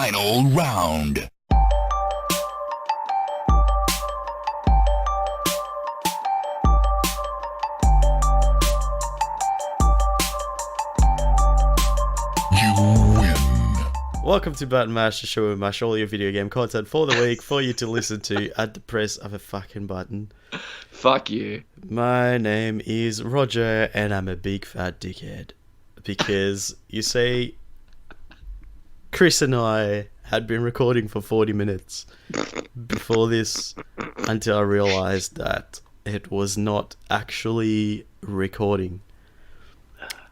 Final round. You win. Welcome to Button Mash, the show where we mash all your video game content for the week for you to listen to at the press of a fucking button. Fuck you. My name is Roger, and I'm a big fat dickhead. Because, you see, Chris and I had been recording for 40 minutes before this until I realized that it was not actually recording.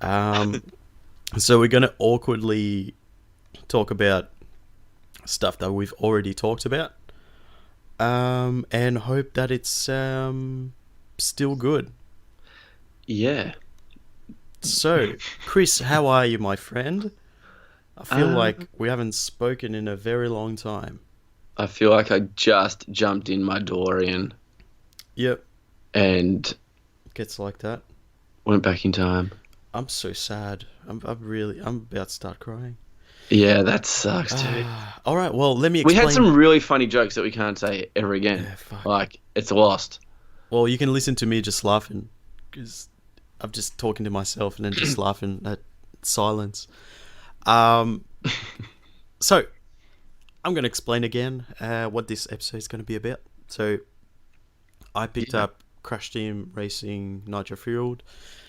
So we're going to awkwardly talk about stuff that we've already talked about, and hope that it's still good. Yeah. So, Chris, how are you, my friend? I feel like we haven't spoken in a very long time. I feel like I just jumped in my DeLorean Yep, and gets like that. went back in time. I'm so sad. I'm about to start crying. Yeah, that sucks, dude. All right, well, let me We explain. had some really funny jokes that we can't say ever again. Yeah, fuck. Like, it's lost. Well, you can listen to me just laughing, because I'm just talking to myself and then just laughing at silence. So, I'm going to explain again what this episode is going to be about. So, I picked up Crash Team Racing Nitro Fueled,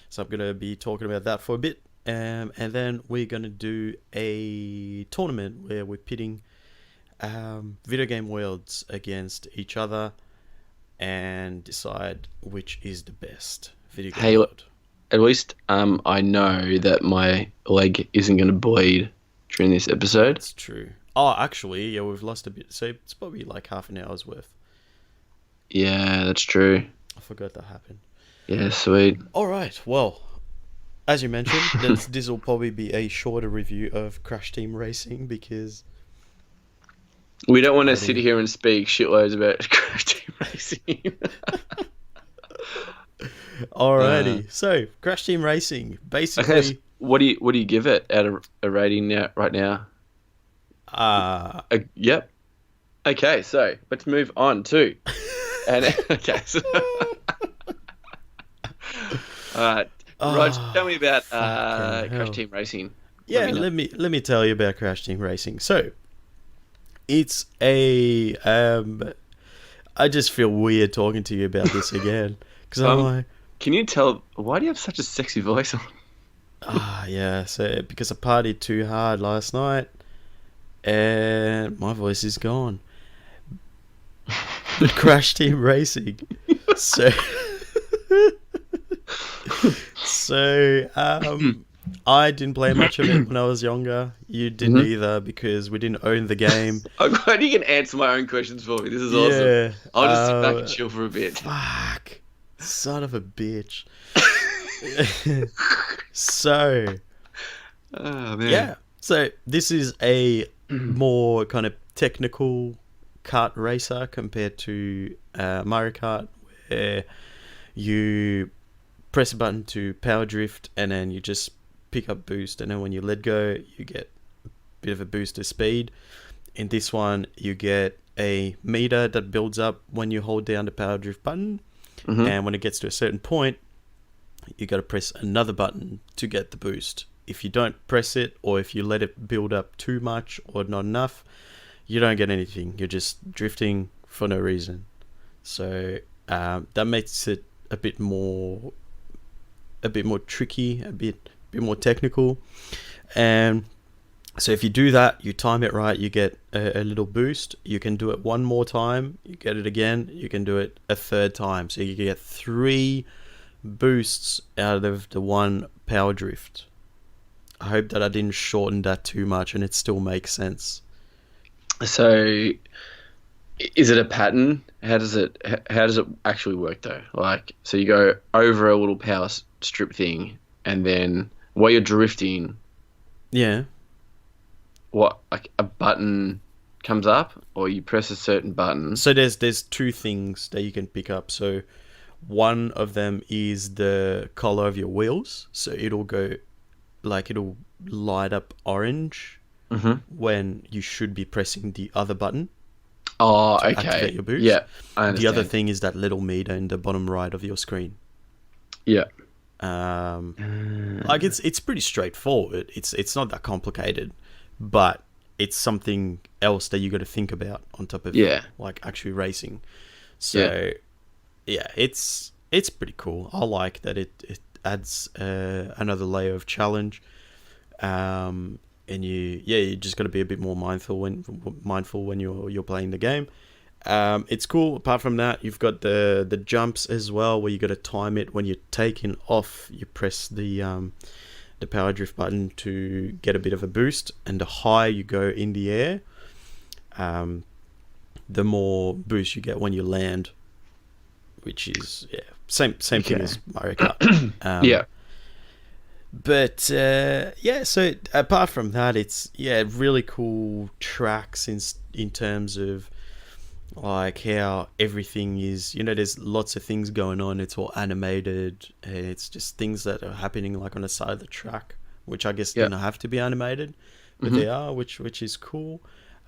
so I'm going to be talking about that for a bit. And then we're going to do a tournament where we're pitting video game worlds against each other and decide which is the best video game Hey, world. At least I know that my leg isn't going to bleed during this episode. That's true. Oh, actually, yeah, we've lost a bit. So it's probably like half an hour's worth. Yeah, that's true. I forgot that happened. Yeah, sweet. All right. Well, as you mentioned, this will probably be a shorter review of Crash Team Racing because... We don't want to sit here and speak shitloads about Crash Team Racing. Alrighty. So, Crash Team Racing. Basically... Okay, so what do you give it out of a rating right now? Yep. Okay, so let's move on to... okay, so... Alright. Rog, tell me about Crash Team Racing. Yeah, let me tell you about Crash Team Racing. So, it's a I just feel weird talking to you about this again because I'm like, can you tell why do you have such a sexy voice on? Yeah. So because I partied too hard last night, and my voice is gone. But Crash Team Racing, so. So, I didn't play much of it when I was younger. You didn't either because we didn't own the game. I'm glad you can answer my own questions for me. This is awesome. Yeah, I'll just sit back and chill for a bit. Fuck. Son of a bitch. So, Oh, man. yeah. So, this is a more kind of technical kart racer compared to Mario Kart, where you press a button to power drift and then you just pick up boost, and then when you let go you get a bit of a boost of speed. In this one you get a meter that builds up when you hold down the power drift button, and when it gets to a certain point you got to press another button to get the boost. If you don't press it, or if you let it build up too much or not enough, you don't get anything. You're just drifting for no reason. So that makes it a bit more tricky, a bit more technical. And so if you do that, you time it right, you get a little boost. You can do it one more time, you get it again, you can do it a third time. So you get 3 boosts out of the one power drift. I hope that I didn't shorten that too much and it still makes sense. So, is it a pattern? How does it actually work though? Like, so you go over a little power strip thing, and then while you're drifting, Yeah. what, like a button comes up, or you press a certain button? So there's 2 things that you can pick up. So one of them is the color of your wheels. So it'll light up orange when you should be pressing the other button Oh, to okay. activate your boost. Yeah, I The understand. other thing is that little meter in the bottom right of your screen. Yeah. Like it's pretty straightforward. It's not that complicated, but it's something else that you got to think about on top of like actually racing. So yeah, it's pretty cool. I like that it adds another layer of challenge. And you just got to be a bit more mindful when you're playing the game. It's cool. Apart from that, you've got the jumps as well, where you got to time it when you're taking off. You press the power drift button to get a bit of a boost, and the higher you go in the air, the more boost you get when you land, which is same thing as Mario Kart. But so apart from that, it's really cool tracks in terms of like how everything is, there's lots of things going on. It's all animated, and it's just things that are happening like on the side of the track, which I guess don't have to be animated, but they are, which is cool.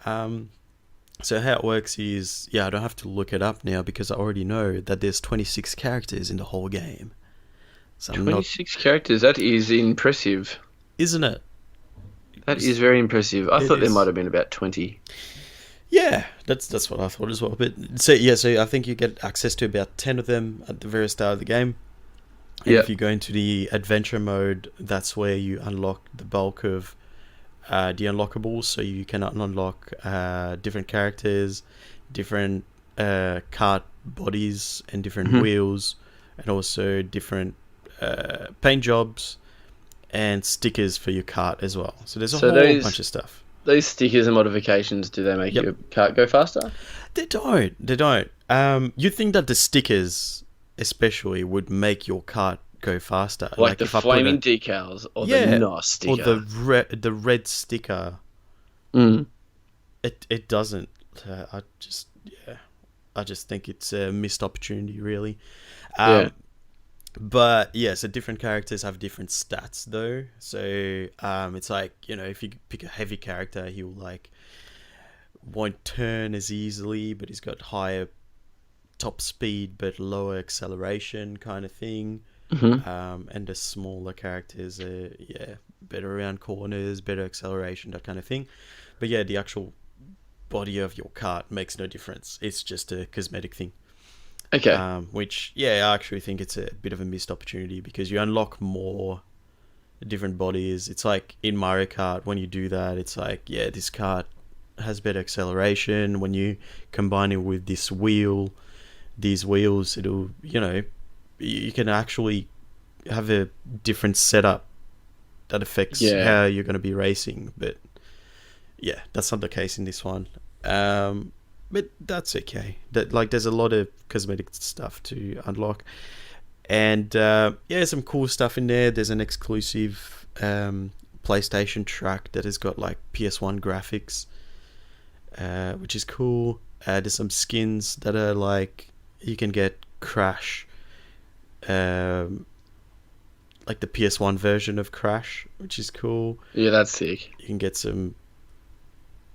So how it works is, I don't have to look it up now because I already know that there's 26 characters in the whole game. So 26 characters, that is impressive. Isn't it? That is very impressive. I thought there might have been about 20. Yeah, that's what I thought as well. But so I think you get access to about 10 of them at the very start of the game. And if you go into the adventure mode, that's where you unlock the bulk of the unlockables. So you can unlock different characters, different kart bodies, and different wheels, and also different paint jobs and stickers for your kart as well. So there's a whole bunch of stuff. Those stickers and modifications, do they make your kart go faster? They don't. You'd think that the stickers especially would make your kart go faster. Like the flaming decals or the NOS sticker. Or the red sticker. It doesn't. I just think it's a missed opportunity, really. But so different characters have different stats though. So it's like, if you pick a heavy character, he'll like won't turn as easily, but he's got higher top speed but lower acceleration kind of thing. And the smaller characters are better around corners, better acceleration, that kind of thing. But the actual body of your kart makes no difference. It's just a cosmetic thing. Okay. Which, I actually think it's a bit of a missed opportunity because you unlock more different bodies. It's like in Mario Kart, when you do that, it's like, this kart has better acceleration. When you combine it with these wheels, it'll, you can actually have a different setup that affects how you're going to be racing. But, that's not the case in this one. But that's okay. There's a lot of cosmetic stuff to unlock, and some cool stuff in there. There's an exclusive PlayStation track that has got like PS1 graphics, which is cool. There's some skins that are like you can get Crash, like the PS1 version of Crash, which is cool. Yeah, that's sick. You can get some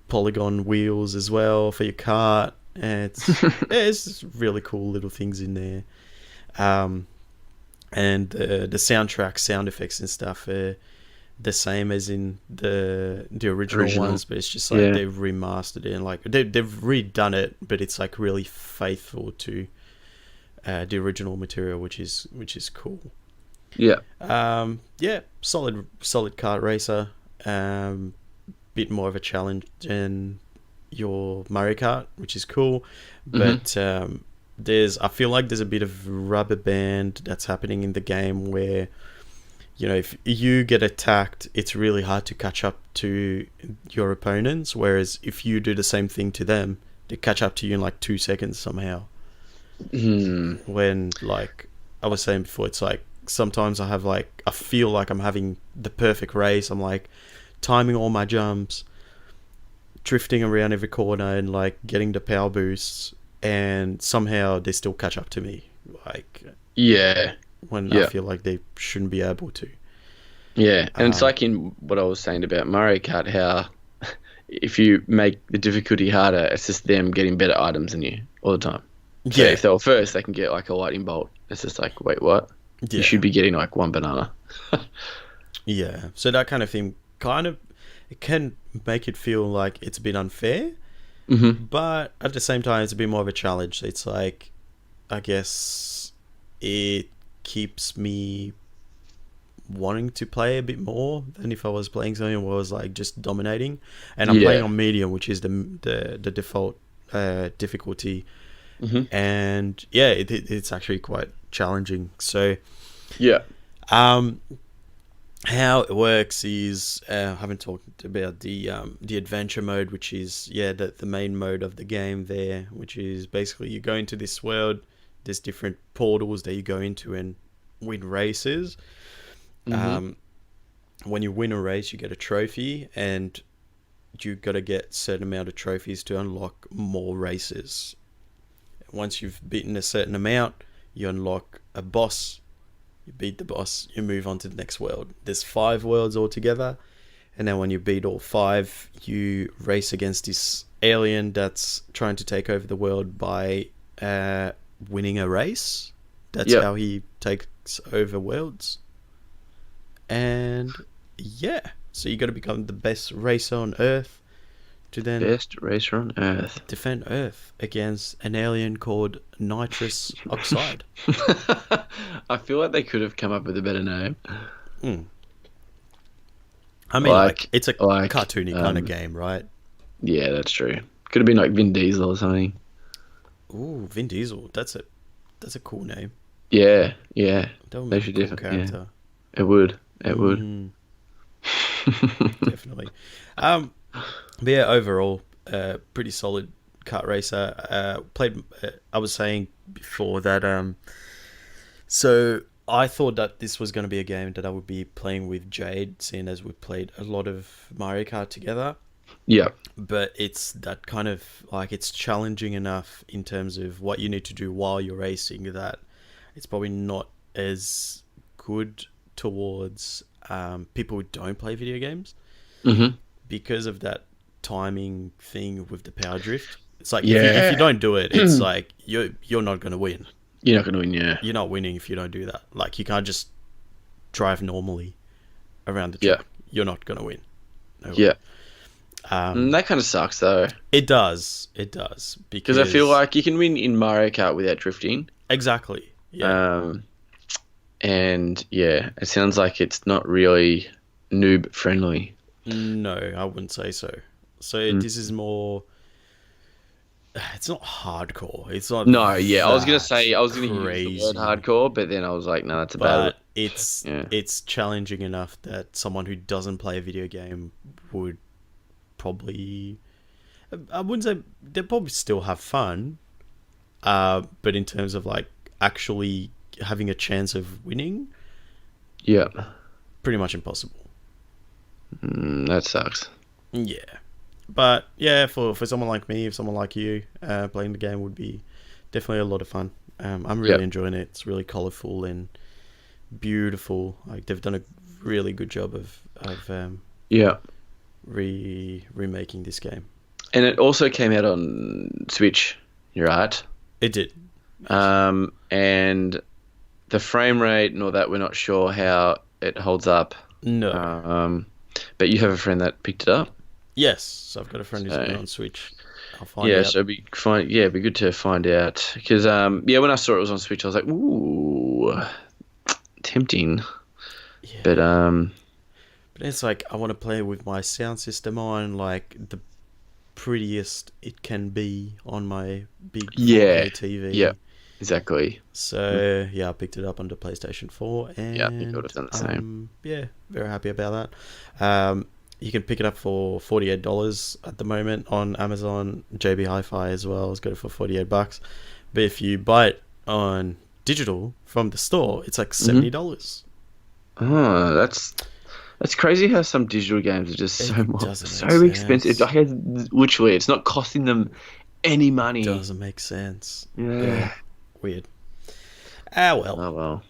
polygon wheels as well for your kart, and it's just really cool little things in there. And the soundtrack, sound effects and stuff are the same as in the original ones, but it's just like they've remastered it and like they've redone it, but it's like really faithful to the original material, which is cool. Solid kart racer. Bit more of a challenge than your Mario Kart, which is cool, but I feel like there's a bit of rubber band that's happening in the game where if you get attacked, it's really hard to catch up to your opponents, whereas if you do the same thing to them, they catch up to you in like 2 seconds somehow. When, like I was saying before, it's like sometimes I feel like I'm having the perfect race. I'm like timing all my jumps, drifting around every corner and like getting the power boosts, and somehow they still catch up to me, like when I feel like they shouldn't be able to. And it's like in what I was saying about Mario Kart, how if you make the difficulty harder, it's just them getting better items than you all the time. So Yeah. if they were first, they can get like a lightning bolt. It's just like, wait, what? Yeah. You should be getting like one banana. Yeah. So that kind of thing it can make it feel like it's a bit unfair, Mm-hmm. but at the same time, it's a bit more of a challenge. It's like, I guess it keeps me wanting to play a bit more than if I was playing something where I was like just dominating. And I'm playing Yeah. on medium, which is the default difficulty. Mm-hmm. And yeah, it's actually quite challenging. So Yeah. um, how it works is I haven't talked about the adventure mode, which is the main mode of the game there, which is basically you go into this world. There's different portals that you go into and win races. Mm-hmm. When you win a race, you get a trophy, and you got to get a certain amount of trophies to unlock more races. Once you've beaten a certain amount, you unlock a boss. You beat the boss, you move on to the next world. There's 5 worlds altogether, and then when you beat all 5, you race against this alien that's trying to take over the world by winning a race. That's Yep. how he takes over worlds. And yeah, so you got to become the best racer on Earth to then Best racer on Earth. defend Earth against an alien called nitrous oxide. I feel like they could have come up with a better name. I mean, Like- it's a like, cartoony kind of game, right? Yeah, that's true. Could have been like Vin Diesel or something. Ooh, Vin Diesel. That's a cool name. Yeah, yeah. That would They make a should cool definitely. Yeah. character. It would. It would. Mm, definitely. But yeah, overall, pretty solid kart racer. Played. I was saying before that. So I thought that this was going to be a game that I would be playing with Jade, seeing as we played a lot of Mario Kart together. Yeah. But it's that kind of like it's challenging enough in terms of what you need to do while you're racing that it's probably not as good towards people who don't play video games Mm-hmm. because of that timing thing with the power drift. It's like Yeah. if you don't do it, it's like you're not going to win. You're not going to win, yeah. You're not winning if you don't do that. Like you can't just drive normally around the Yeah. track. You're not going to win. No way. Yeah. Um, That kind of sucks, though. It does. Because Because I feel like you can win in Mario Kart without drifting. exactly. Yeah. And yeah, it sounds like it's not really noob friendly. No, I wouldn't say so. So this is more. It's not hardcore. It's not. No, yeah, I was gonna that say I was gonna use crazy, the word hardcore, but then I was like, no, that's a bad. but it's Yeah. it's challenging enough that someone who doesn't play a video game would probably. I wouldn't say they'd probably still have fun, but in terms of like actually having a chance of winning, Yeah, pretty much impossible. that sucks. Yeah. But yeah, for someone like me, if someone like you, playing the game would be definitely a lot of fun. I'm really Yep. enjoying it. It's really colourful and beautiful. Like they've done a really good job of Yeah, remaking this game. and it also came out on Switch. You're right. It did. And the frame rate and all that, we're not sure how it holds up. No. But you have a friend that picked it up. Yes. So I've got a friend who's So- been on Switch. I'll find Yeah, out. so it'd be good to find out because when I saw it was on Switch, I was like, ooh, tempting. Yeah. But But it's like I want to play with my sound system on, like the prettiest it can be on my big 4K TV. yeah. Exactly. So yeah, I picked it up on the PlayStation 4, and Yeah, I think I would have done the same. Yeah, very happy about that. You can pick it up for $48 at the moment on Amazon. JB Hi-Fi as well has got it for $48. But if you buy it on digital from the store, it's like $70. Oh, that's crazy how some digital games are just It doesn't so make expensive. sense. Like, literally, it's not costing them any money. Doesn't make sense. Yeah. Weird. Ah well. Oh well.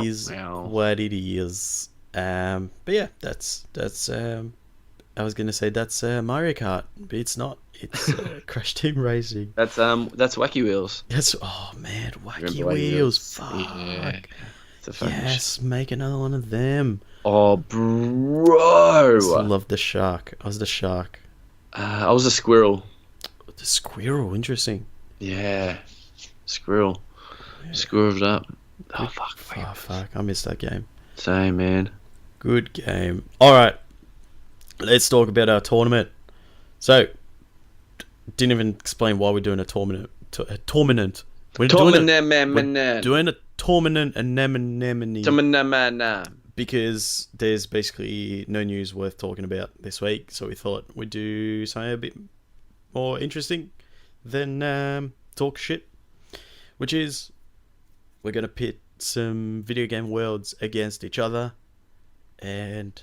It is well. what it is. But yeah, that's I was gonna say that's Mario Kart, but it's not. It's Crash Team Racing. That's Wacky Wheels. Yes. Oh man, Wacky Remember Wacky Wheels. Wheels? Fuck. Yeah. It's a fucking Yes, make another one of them. Oh, I still bro. love the shark. I was the shark. I was a squirrel. The squirrel. Interesting. Yeah. Squirrel. Screwed up. Oh, fuck. Oh fuck! I missed that game. Same, man. Good game. All right, let's talk about our tournament. So, didn't even explain why we're doing a tournament. A tournament. We're doing a tournament anemone because there's basically no news worth talking about this week. So we thought we'd do something a bit more interesting than talk shit, which is we're gonna pit some video game worlds against each other and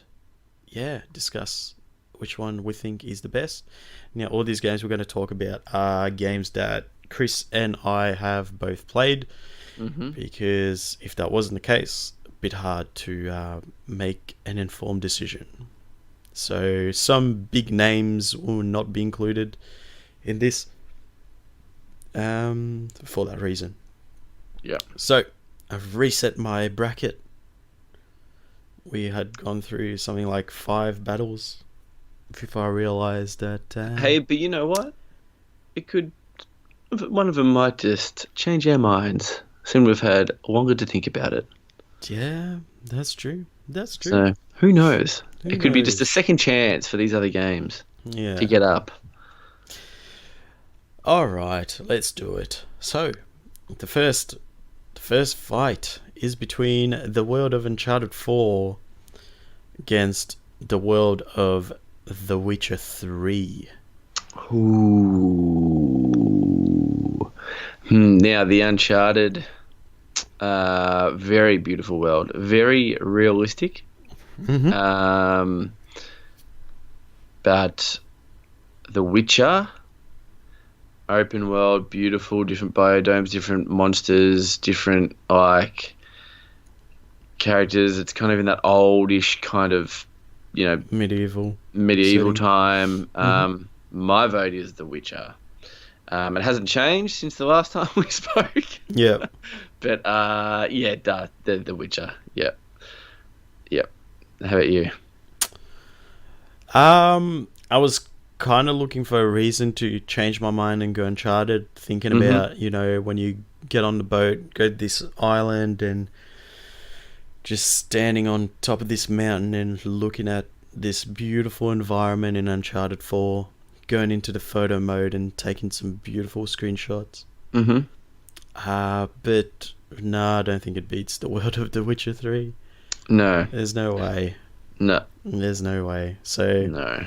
discuss which one we think is the best. Now, all these games we're going to talk about are games that Chris and I have both played, because if that wasn't the case, a bit hard to make an informed decision. So some big names will not be included in this for that reason. Yeah. So I've reset my bracket. We had gone through something like 5 battles before I realised that... Hey, but you know what? It could... One of them might just change our minds. Soon we've had longer to think about it. Yeah, that's true. That's true. So, who knows? Who It could be knows? just a second chance for these other games Yeah. to get up. Alright, let's do it. So, the first fight is between the world of Uncharted 4 against the world of The Witcher 3. Ooh. Now, the Uncharted, very beautiful world. Very realistic. But The Witcher, open world, beautiful, different biodomes, different monsters, different, like, characters. It's kind of in that oldish kind of, Medieval medieval setting. time. My vote is The Witcher. It hasn't changed since the last time we spoke. Yeah. But The Witcher. Yep. How about you? I was kind of looking for a reason to change my mind and go Uncharted, thinking about, when you get on the boat, go to this island and just standing on top of this mountain and looking at this beautiful environment in Uncharted 4, going into the photo mode and taking some beautiful screenshots. But no, I don't think it beats the world of The Witcher 3. No. There's no way. No. There's no way. So No.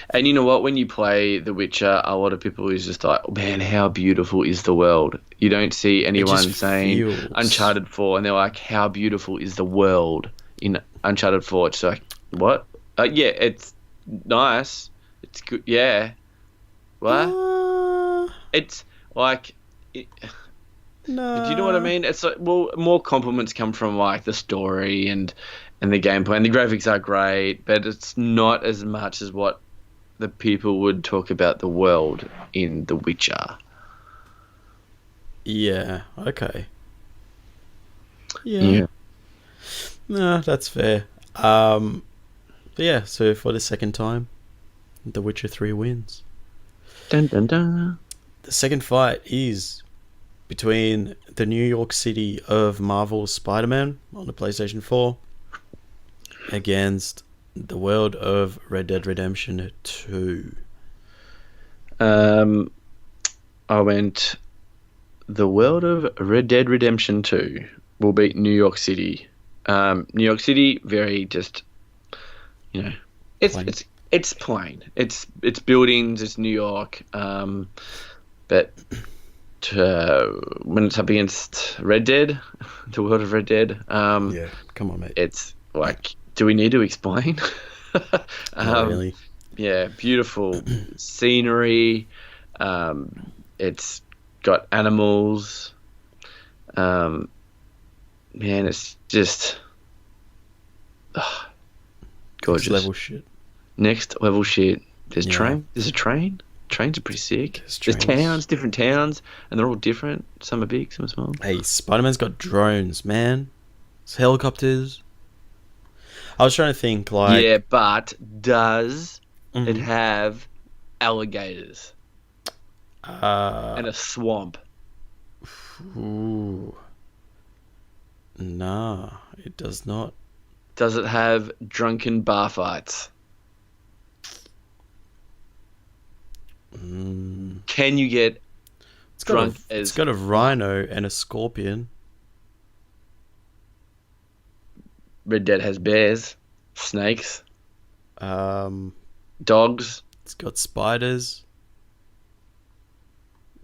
And you know what? When you play The Witcher, a lot of people is just like, oh, man, how beautiful is the world? You don't see anyone saying feels... Uncharted 4, and they're like, how beautiful is the world in Uncharted 4? It's like, what? Yeah, it's nice. It's good. Yeah. What? It's like... No. Do you know what I mean? It's like, well, more compliments come from like the story and the gameplay, and the graphics are great, but it's not as much as what the people would talk about the world in The Witcher. Yeah. Okay. Yeah. No, that's fair. But yeah, so for the second time, The Witcher 3 wins. Dun dun dun. The second fight is between the New York City of Marvel's Spider-Man on the PlayStation 4 against the world of Red Dead Redemption 2. I went the world of Red Dead Redemption 2 will beat New York City. New York City, very just, it's plain. It's buildings. It's New York. But when it's up against Red Dead, the world of Red Dead, Yeah, come on, mate. it's like, do we need to explain? Not really. Yeah, beautiful scenery. It's got animals. Man, it's just gorgeous. Next level shit. Next level shit. There's Yeah. There's a train. Trains are pretty sick. There's There's trains. towns, different towns, and they're all different. Some are big, some are small. Hey, Spider-Man's got drones, man. It's helicopters. I was trying to think, like... Yeah, but does it Mhm. have alligators and a swamp? Ooh. Nah, it does not. Does it have drunken bar fights? Mm. Can you get It's got drunk it's got a rhino and a scorpion. Red Dead has bears, snakes, Um, dogs? it's got spiders.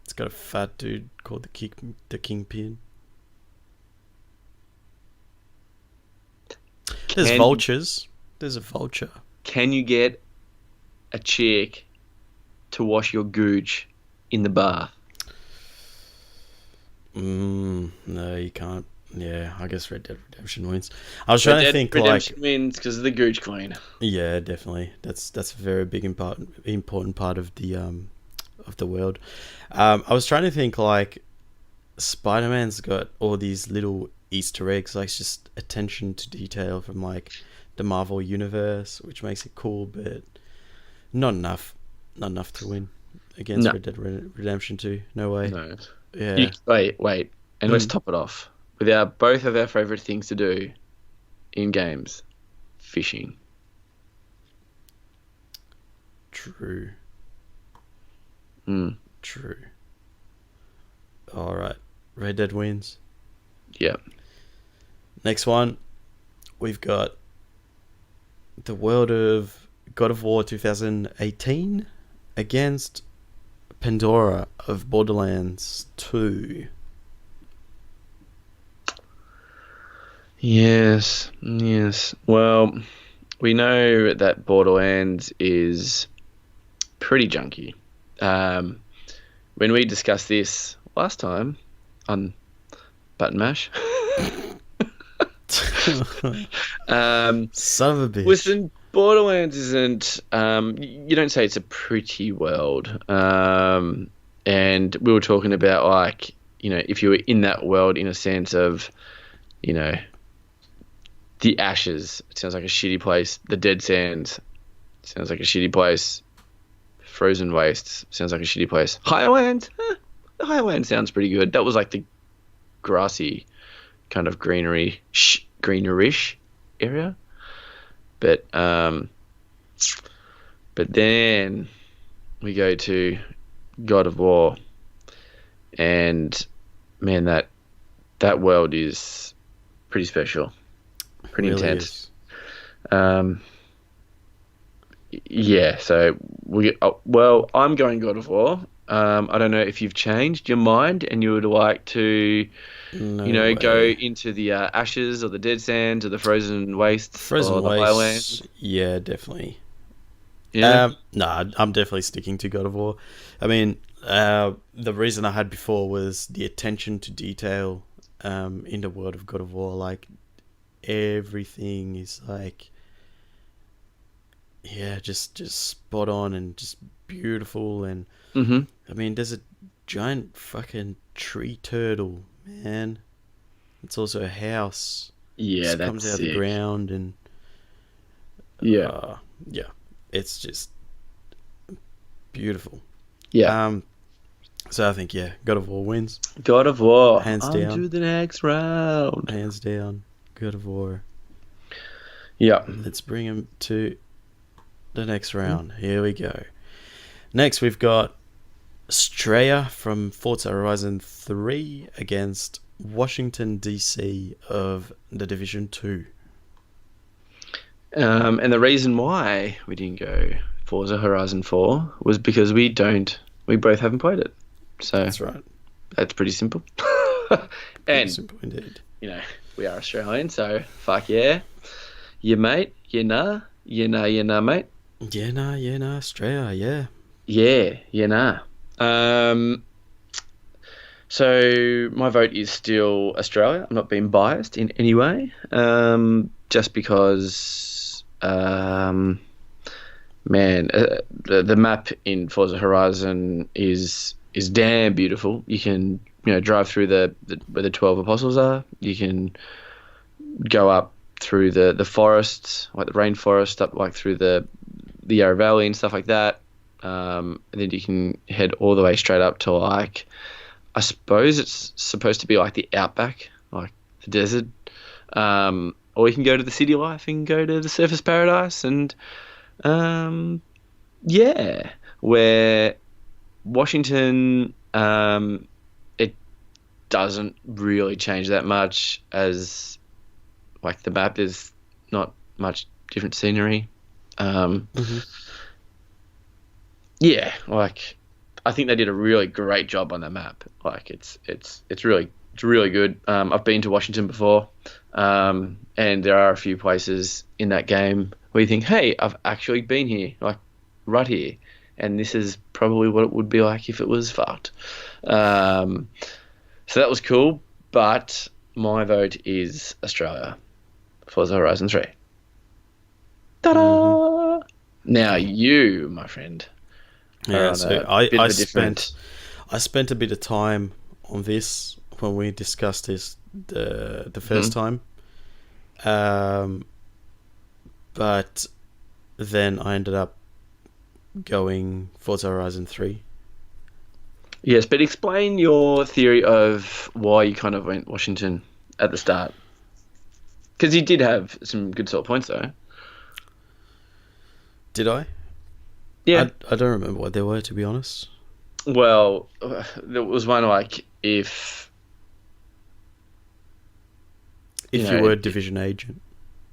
It's got a fat dude called the Kingpin. There's Can- vultures. There's a vulture. Can you get a chick to wash your gooch in the bath? No, you can't. Yeah, I guess Red Dead Redemption wins. I was Red trying to Dead think Redemption wins because of the gooch queen. yeah, definitely. That's a very big important part of the world. I was trying to think like Spider-Man's got all these little Easter eggs, like it's just attention to detail from like the Marvel universe, which makes it cool, but not enough. Not enough to win against No. Red Dead Redemption 2. No way. No. Yeah. Wait. And let's top it off with both of our favourite things to do in games. Fishing. True. Mm. True. All right. Red Dead wins. Yeah. Next one, we've got the world of God of War 2018 against Pandora of Borderlands 2. Yes. Well, we know that Borderlands is pretty junky. When we discussed this last time on Button Mash, Son of a bitch. listen, Borderlands isn't. You don't say it's a pretty world. And we were talking about like, if you were in that world in a sense of, the Ashes, it sounds like a shitty place. The Dead Sands sounds like a shitty place. Frozen Wastes sounds like a shitty place. Highland, the Highland sounds pretty good. That was like the grassy, kind of greenish area. But then we go to God of War, and man, that world is pretty special, pretty Really intense. is. Yeah, so I'm going God of War. I don't know if you've changed your mind and you would like to, No go way. into the Ashes or the Dead Sands or the Frozen Wastes Frozen or the Wastes. Highlands. Yeah, definitely. Yeah. Nah, I'm definitely sticking to God of War. I mean, the reason I had before was the attention to detail in the world of God of War. Like, everything is like, yeah, just spot on and just beautiful. And Mm-hmm. I mean, there's a giant fucking tree turtle, man. It's also a house. Yeah, Just that's comes out of sick. the ground and Yeah. yeah, it's just beautiful. Yeah. So I think God of War wins, God of War. hands On down. to the next round. hands down. God of War. Yeah. Let's bring him to the next round. Here we go. Next, we've got Straya from Forza Horizon 3 against Washington DC of The Division 2. And the reason why we didn't go Forza Horizon 4 was because we both haven't played it. So That's right. that's pretty simple. Very And, simple indeed. we are Australian, so fuck yeah. You mate, you nah, mate. Yeah, nah, Straya, yeah. Yeah, you nah. So my vote is still Australia. I'm not being biased in any way. Just because Man, the map in Forza Horizon is damn beautiful. You can drive through the where the 12 apostles are. You can go up through the forests, like the rainforest, up like through the Yarra Valley and stuff like that. And then you can head all the way straight up to like, I suppose it's supposed to be like the outback, like the desert. Or you can go to the city life and go to the surface paradise and yeah, where Washington, it doesn't really change that much as like the map is not much different scenery. Mm-hmm. Yeah, like I think they did a really great job on that map. Like it's really good. I've been to Washington before, and there are a few places in that game where you think, hey, I've actually been here, like right here, and this is probably what it would be like if it was fucked. So that was cool, but my vote is Australia, Forza Horizon 3. Ta-da! Mm-hmm. Now you, my friend, are Yeah, on so a bit I of a different. spent a bit of time on this when we discussed this the first time. But then I ended up going Forza Horizon 3. Yes, but explain your theory of why you kind of went Washington at the start. Because you did have some good sort of points, though. Did I? Yeah. I don't remember what they were, to be honest. Well, there was one like if If you were a division agent.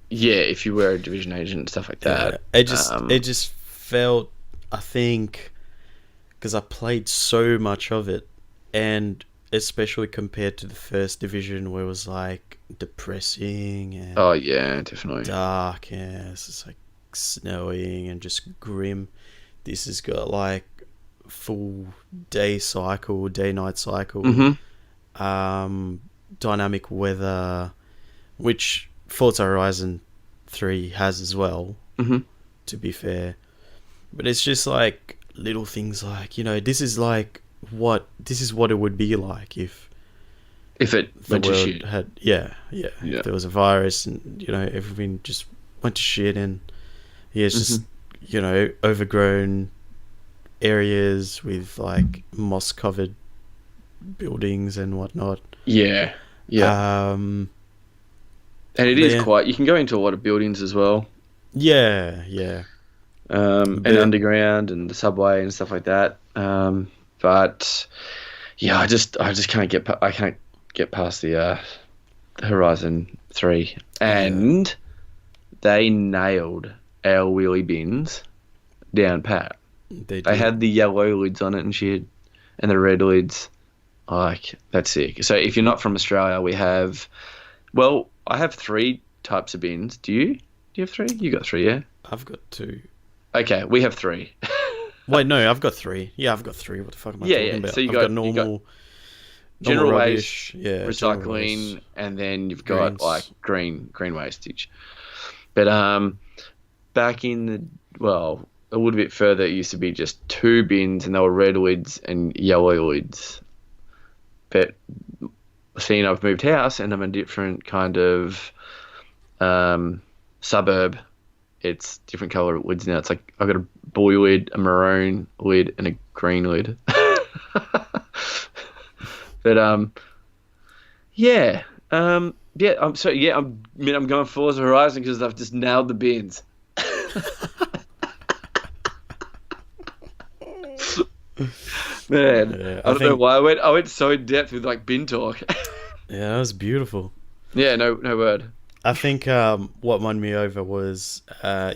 yeah, if you were a division agent and stuff like that. It just felt, I think, because I played so much of it, and especially compared to the first division where it was like depressing and Oh yeah, definitely. dark, and it's just like snowing and just grim. This has got like full day night cycle, dynamic weather, which Forza Horizon 3 has as well, to be fair. But it's just like little things like, this is what it would be like if It the went to world shit. had, Yeah. if there was a virus and, everything just went to shit, and it's just, overgrown areas with like moss covered buildings and whatnot. Yeah. Yeah. Um, And it but is yeah. quite. You can go into a lot of buildings as well, Yeah. and But underground and the subway and stuff like that. But yeah, I just can't I can't get past the Horizon 3, and they nailed our wheelie bins down pat. they They did. had the yellow lids on it and shit, and the red lids. Like that's sick. So if you're not from Australia, we have. Well, I have 3 types of bins. Do you? Do you have 3? You got 3, yeah. I've got 2. Okay, we have 3. Wait, no, I've got 3. Yeah, I've got 3. What the fuck am I Yeah, talking yeah. about? So you I've got- got you normal General rubbish, waste, general recycling, waste. and then you've got Greens. like green wastage. But back in the a little bit further, it used to be just 2 bins, and they were red lids and yellow lids. But seeing I've moved house and I'm a different kind of suburb, it's different color lids now. It's like I've got a blue lid, a maroon lid, and a green lid. But yeah, yeah. I'm going Forza Horizon because I've just nailed the bins. Man, Yeah, I don't know why I went so in depth with like bin talk. Yeah, that was beautiful. Yeah, no word. I think what won me over was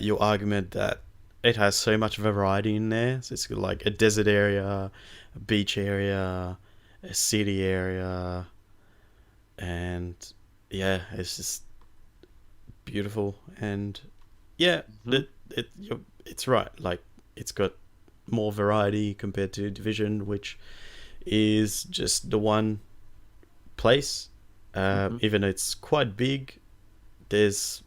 your argument that it has so much variety in there. So it's got like a desert area, a beach area, a city area, and yeah, it's just beautiful. And yeah, it's right. Like it's got more variety compared to Division, which is just the one place. Even though it's quite big, that's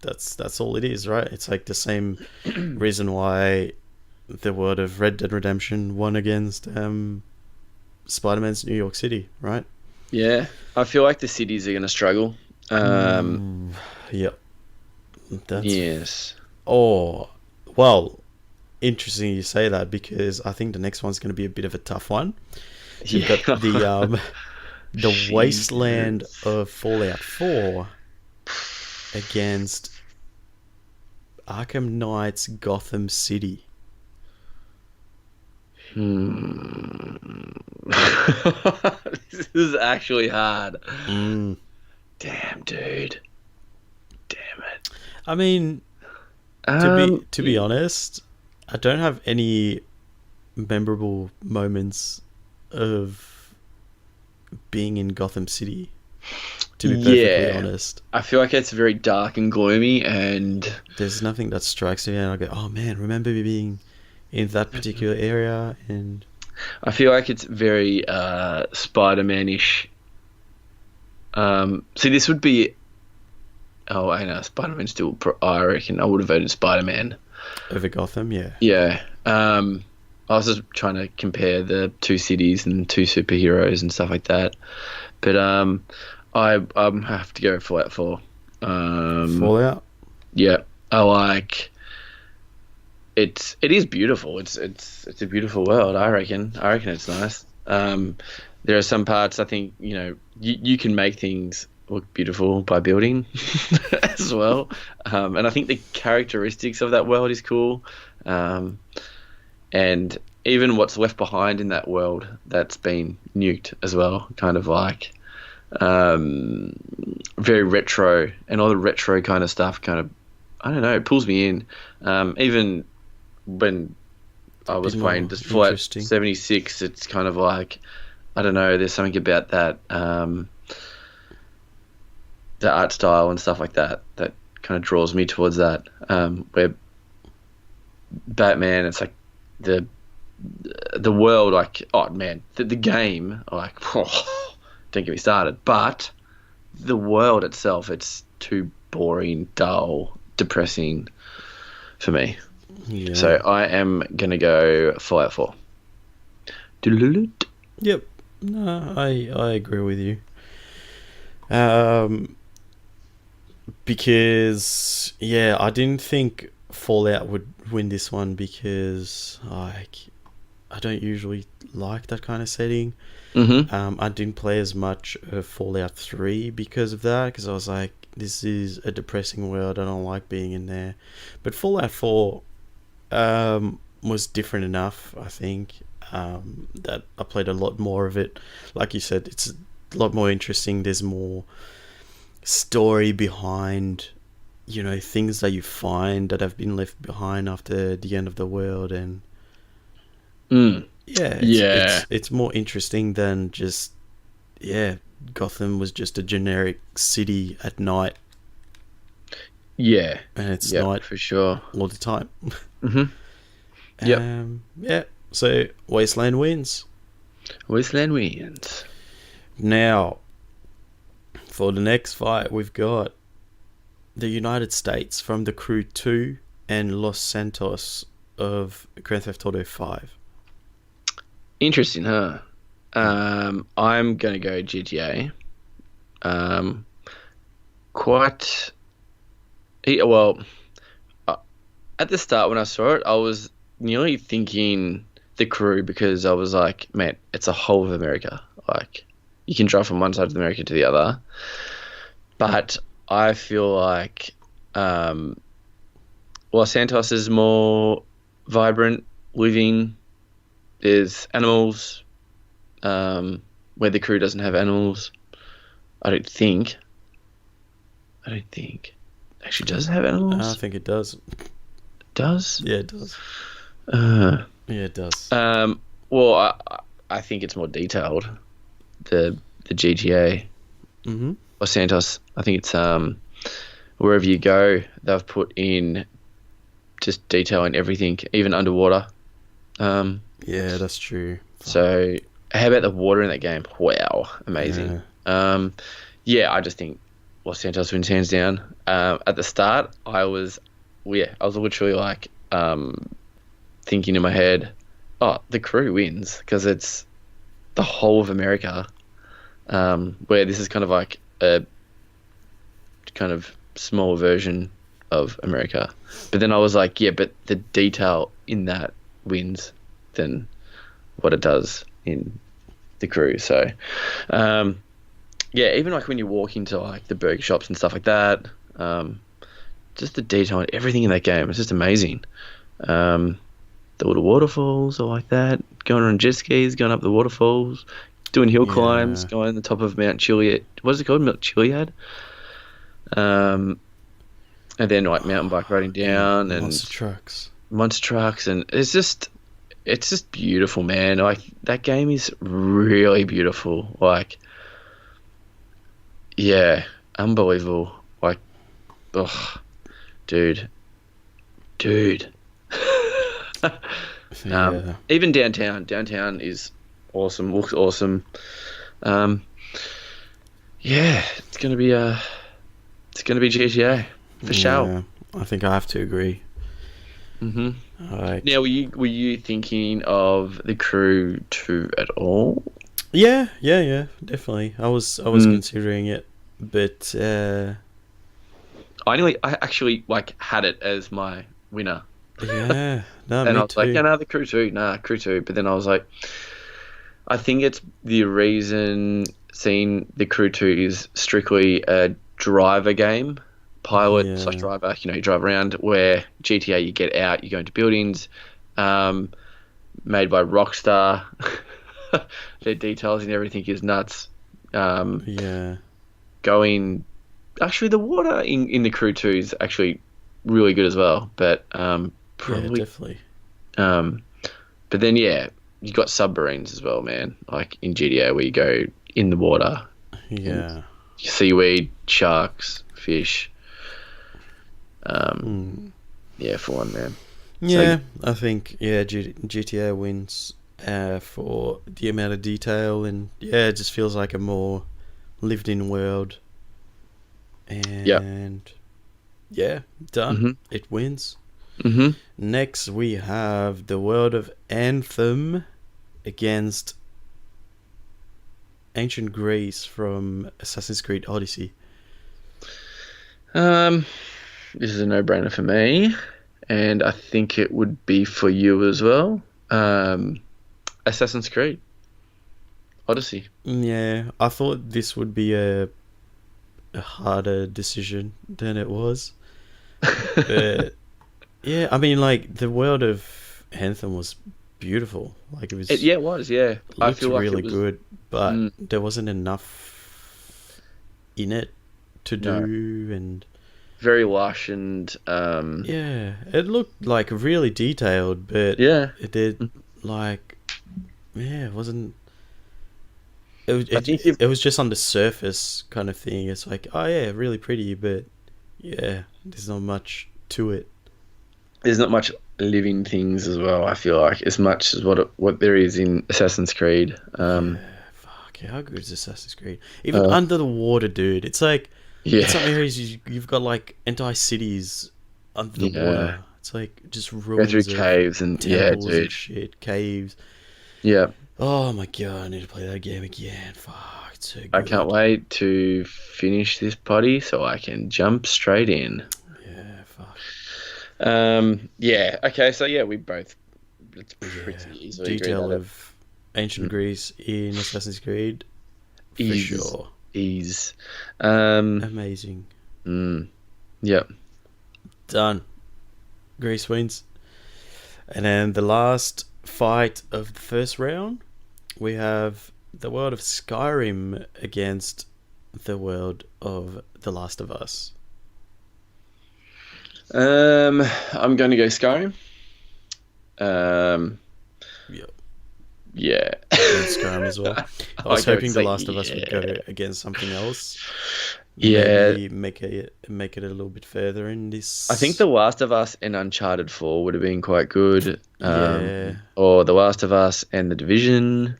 that's all it is, right? It's like the same reason why the world of Red Dead Redemption won against Spider-Man's New York City, right? Yeah, I feel like the cities are going to struggle. Yep. That's Yes. oh well. Interesting you say that, because I think the next one's going to be a bit of a tough one. You've got the wasteland Jesus. of Fallout 4 against Arkham Knight's Gotham City. This is actually hard. Mm. Damn, dude. Damn it. I mean, to be honest, I don't have any memorable moments of being in Gotham City, to be perfectly honest. I feel like it's very dark and gloomy, and There's nothing that strikes me and I go, oh man, remember me being in that particular area? And I feel like it's very Spider-Man-ish. See, this would be... Oh, I know, Spider-Man still... I reckon I would have voted Spider-Man. over Gotham, yeah. Yeah. I was just trying to compare the two cities and two superheroes and stuff like that. But I have to go Fallout 4. Fallout? Yeah. I like... It is beautiful. It's a beautiful world, I reckon. I reckon it's nice. There are some parts I think, you can make things look beautiful by building as well. And I think the characteristics of that world is cool. And even what's left behind in that world that's been nuked as well, kind of like very retro, and all the retro kind of stuff kind of, I don't know, it pulls me in. Even when I was playing just Fallout 76, it's kind of like, I don't know, there's something about that, the art style and stuff like that kind of draws me towards that. Where Batman, it's like the world, like, oh man, the game, like, oh, don't get me started. But the world itself, it's too boring, dull, depressing for me. Yeah. So I am gonna go Fallout 4. Doodle-doot. Yep. No, I agree with you. Because I didn't think Fallout would win this one, because like I don't usually like that kind of setting. Mm-hmm. I didn't play as much of Fallout 3 because of that, because I was like, this is a depressing world, I don't like being in there. But Fallout 4 was different enough, I think, that I played a lot more of it. Like you said, it's a lot more interesting. There's more story behind, things that you find that have been left behind after the end of the world, and it's more interesting than just Gotham was just a generic city at night. Yeah, and it's night for sure all the time. Mm-hmm. So Wasteland wins. Wasteland wins. Now, for the next fight, we've got the United States from the Crew 2 and Los Santos of Grand Theft Auto 5. Interesting, huh? I'm going to go GTA. At the start when I saw it, I was nearly thinking the Crew, because I was like, man, it's a whole of America. Like, you can drive from one side of America to the other. But I feel like Los Santos is more vibrant, living. There's animals, where the Crew doesn't have animals. I don't think. Actually, does it have animals? I think it does. Does? Yeah, it does. Yeah, it does. Well, I think it's more detailed. The GTA. Mm-hmm. Los Santos. I think it's wherever you go, they've put in just detail in everything, even underwater. Yeah, that's true. So, how about the water in that game? Wow, amazing. I just think Los Santos wins hands down. At the start, I was literally like thinking in my head, oh, the Crew wins because it's the whole of America, where this is kind of like a kind of small version of America. But then I was like, yeah, but the detail in that wins than what it does in the Crew. So, yeah, even like when you walk into like the burger shops and stuff like that, just the detail and everything in that game, it's just amazing. The little waterfalls are like that, going on jet skis, going up the waterfalls, doing hill climbs, going on the top of Mount Chiliad. What is it called? Mount Chiliad? And then like mountain bike riding down and monster trucks, and it's just beautiful, man. Like that game is really beautiful. Like, yeah, unbelievable. Like, ugh, dude. Even downtown is awesome. Looks awesome. Yeah, it's gonna be GTA for sure. I think I have to agree. Mhm. All right. Now, were you thinking of the Crew 2 at all? Yeah, definitely. I was considering it, but I actually like had it as my winner. Yeah, no, and me I was too. like, yeah, no, the Crew 2, Crew 2. But then I was like, I think it's the reason seeing the Crew 2 is strictly a driver game, pilot / driver. You know, you drive around. Where GTA, you get out, you go into buildings. Made by Rockstar. Their details and everything is nuts. Going, actually, the water in the Crew 2 is actually really good as well. But probably definitely. But then you got submarines as well, man. Like in GTA, where you go in the water. Yeah. Seaweed, sharks, fish. Yeah, for one, man. Yeah, so, I think GTA wins for the amount of detail, and it just feels like a more lived-in world. And done. Mm-hmm. It wins. Mm-hmm. Next, we have the world of Anthem against ancient Greece from Assassin's Creed Odyssey. This is a no-brainer for me, and I think it would be for you as well. Assassin's Creed Odyssey. Yeah, I thought this would be a harder decision than it was. But yeah, I mean, like the world of Anthem was beautiful. Like it was. It was. Yeah, I feel like really good, but there wasn't enough in it to do, and very lush and it looked like really detailed, but it did it wasn't. It was just on the surface kind of thing. It's like, oh yeah, really pretty, but there's not much to it. There's not much living things as well, I feel like, as much as what there is in Assassin's Creed. How good is Assassin's Creed? Even under the water, dude. It's like in some areas you've got like entire cities under the water. It's like just ruins. Go through caves and temples dude. And shit, caves. Yeah. Oh my god, I need to play that game again. Fuck, it's so good. I can't wait to finish this potty so I can jump straight in. Yeah, fuck. Okay, so we both pretty easily detail agree of ancient Greece in Assassin's Creed for sure. Amazing. Yep. Done. Greece wins. And then the last fight of the first round, we have the world of Skyrim against the world of The Last of Us. I'm going to go Skyrim. Yeah. Skyrim as well. I was hoping The Last of Us would go against something else. Yeah. Maybe make it a little bit further in this. I think The Last of Us and Uncharted 4 would have been quite good. Yeah. Or The Last of Us and The Division.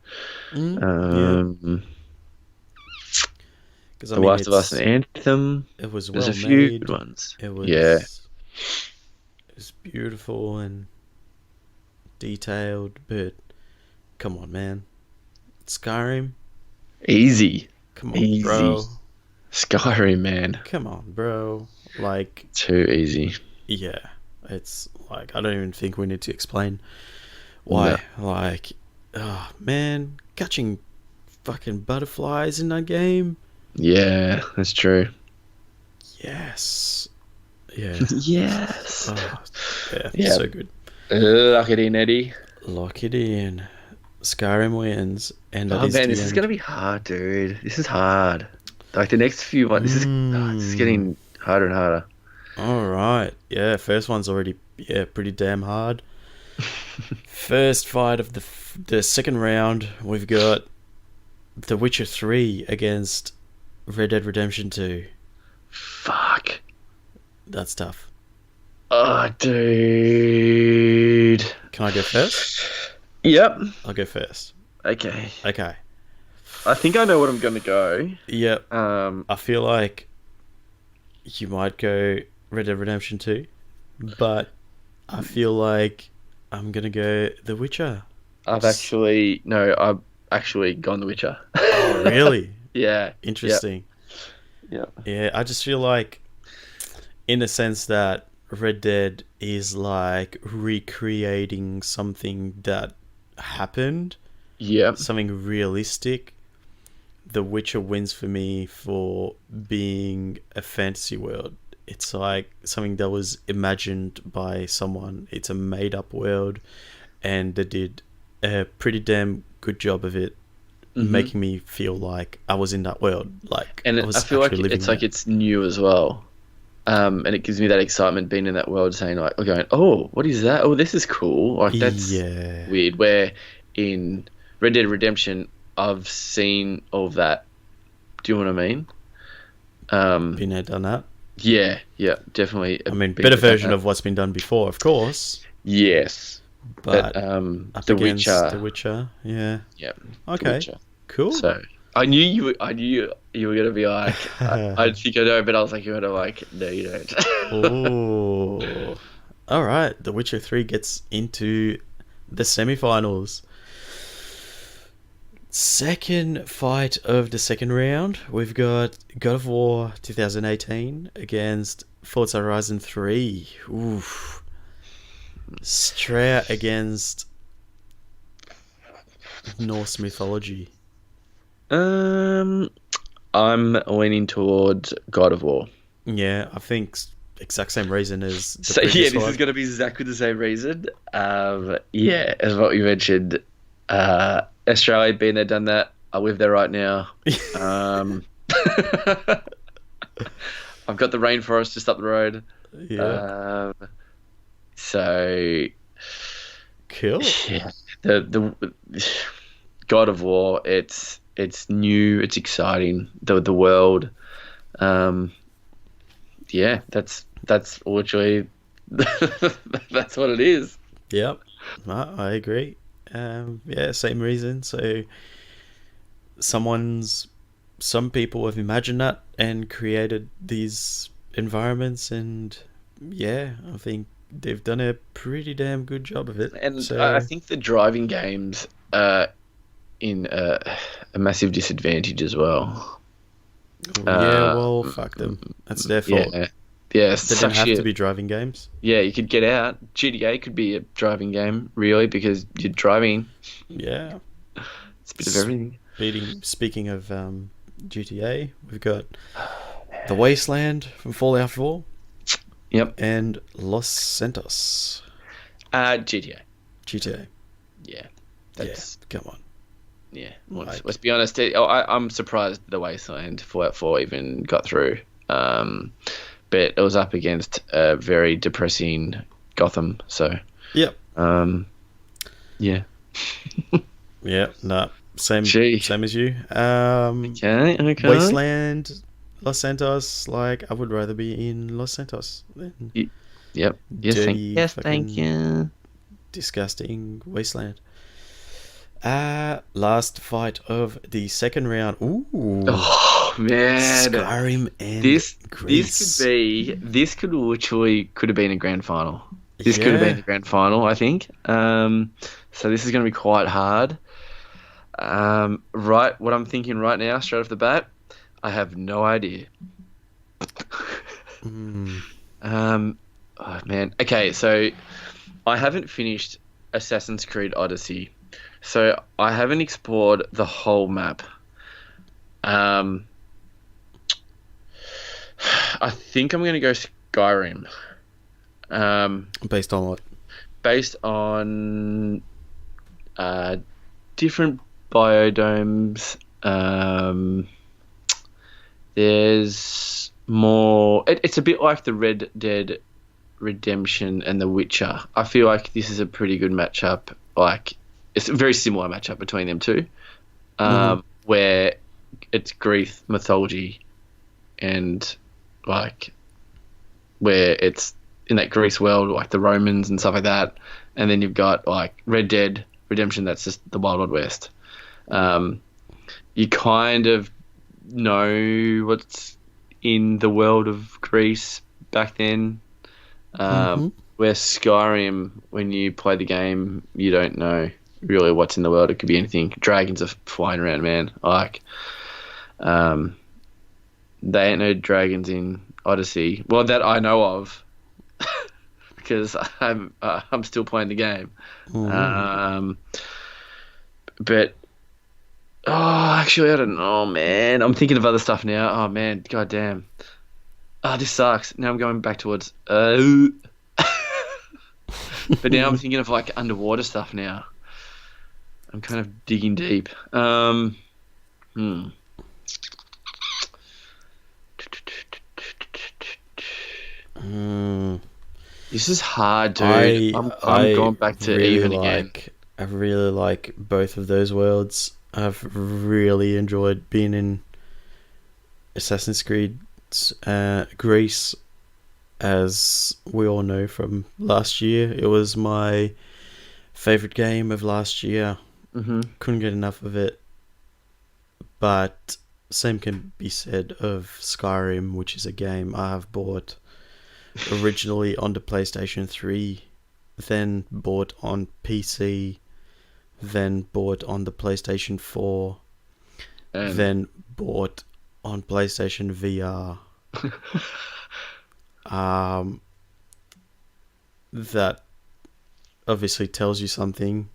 Because I The mean, Last of Us and Anthem. it was There's well a few made. good ones. It was Yeah. it was beautiful and detailed, but come on, man, Skyrim, Easy. come on, Easy. bro, Skyrim, man. come on, bro. Like, Too easy. yeah, it's like I don't even think we need to explain why. Like, oh man, catching fucking butterflies in that game. Yeah, that's true. Yes, yeah, Yes. oh, yeah, Yeah. so good. Lock it in, Eddie. Lock it in. Skyrim wins, and that Oh is man, the this is end. gonna be hard, dude. This is hard. Like the next few ones, this is getting harder and harder. All right. Yeah, first one's already pretty damn hard. First fight of the second round, we've got The Witcher 3 against Red Dead Redemption 2. Fuck. That's tough. Oh, dude. Can I go first? Yep. I'll go first. Okay. Okay. I think I know what I'm gonna go. Yep. Um, I feel like you might go Red Dead Redemption 2, but I feel like I'm gonna go The Witcher. I've actually gone The Witcher. Oh, really? Yeah. Interesting. Yeah. Yeah, I just feel like, in the sense that Red Dead is like recreating something that happened, Yep. something realistic. The Witcher wins for me for being a fantasy world. It's like something that was imagined by someone. It's a made up world, and they did a pretty damn good job of it, making me feel like I was in that world. Like, And I was I feel like actually living it's like there. it's new as well. And it gives me that excitement being in that world, saying like, going, oh, what is that? Oh, this is cool. Like that's Yeah. weird. Where in Red Dead Redemption, I've seen all of that. Do you know what I mean? Been there, done that. Yeah, definitely. I mean, better version of what's been done before, of course. Yes, But up The against Witcher. The Witcher, yeah. Yeah. Okay, Witcher. cool. So I knew you were gonna be like, I think I know, but I was like, you're gonna like, no, you don't. Oh, all right. The Witcher 3 gets into the semifinals. Second fight of the second round, we've got God of War 2018 against Forza Horizon 3. Oof. Straight against Norse mythology. I'm leaning towards God of War. Yeah, I think exact same reason as the So yeah, previous this one. is going to be exactly the same reason. Yeah, as what you mentioned, Australia, been there, done that. I live there right now. I've got the rainforest just up the road. Yeah, So cool. yeah, the God of War. It's new. It's exciting. The world. Yeah, that's literally that's what it is. Yep, no, I agree. Yeah, same reason. So some people have imagined that and created these environments, and yeah, I think they've done a pretty damn good job of it. And So I think the driving games are in a massive disadvantage as well. yeah, well, fuck them. That's their fault. Yeah, They such don't have shit. to be driving games. Yeah, you could get out. GTA could be a driving game, really, because you're driving. Yeah. It's a bit of everything. Speaking of GTA, we've got The Wasteland from Fallout 4 Yep. and Los Santos. GTA. GTA. Yeah. That's Come on. yeah. Like- Let's be honest. I'm surprised the Wasteland Fallout 4 even got through. But it was up against a very depressing Gotham. So Yep. yeah. Yeah. No. Same. Gee. Same as you. Okay. Wasteland, Los Santos. Like, I would rather be in Los Santos than Yep. Yes. dirty, Thank fucking you. disgusting Wasteland. Last fight of the second round. Ooh. Oh man, Skyrim and this Greece. this could literally could have been a grand final. This could have been Yeah. the grand final, I think. So this is going to be quite hard. Right, what I'm thinking right now, straight off the bat, I have no idea. Mm. Oh man. Okay, so I haven't finished Assassin's Creed Odyssey, so I haven't explored the whole map. Um, I think I'm gonna go Skyrim. Based on what? Based on different biodomes. There's more. It's a bit like the Red Dead Redemption and The Witcher. I feel like this is a pretty good matchup. Like it's a very similar matchup between them two, where it's Greek mythology and like where it's in that Greece world, like the Romans and stuff like that. And then you've got like Red Dead Redemption. That's just the Wild Wild West. You kind of know what's in the world of Greece back then. Where Skyrim, when you play the game, you don't know really what's in the world. It could be anything. Dragons are flying around, man. Like, they ain't no dragons in Odyssey. Well, that I know of, because I'm still playing the game. But actually, I don't know, man. I'm thinking of other stuff now. Oh man, goddamn. Oh, this sucks. Now I'm going back towards. But now I'm thinking of like underwater stuff now. I'm kind of digging deep. This is hard, dude. I'm going back to really even again. I really like both of those worlds. I've really enjoyed being in Assassin's Creed Greece, as we all know from last year. It was my favorite game of last year. Couldn't get enough of it. But same can be said of Skyrim, which is a game I have bought originally on the PlayStation 3, then bought on PC, then bought on the PlayStation 4, then bought on PlayStation VR. That obviously tells you something.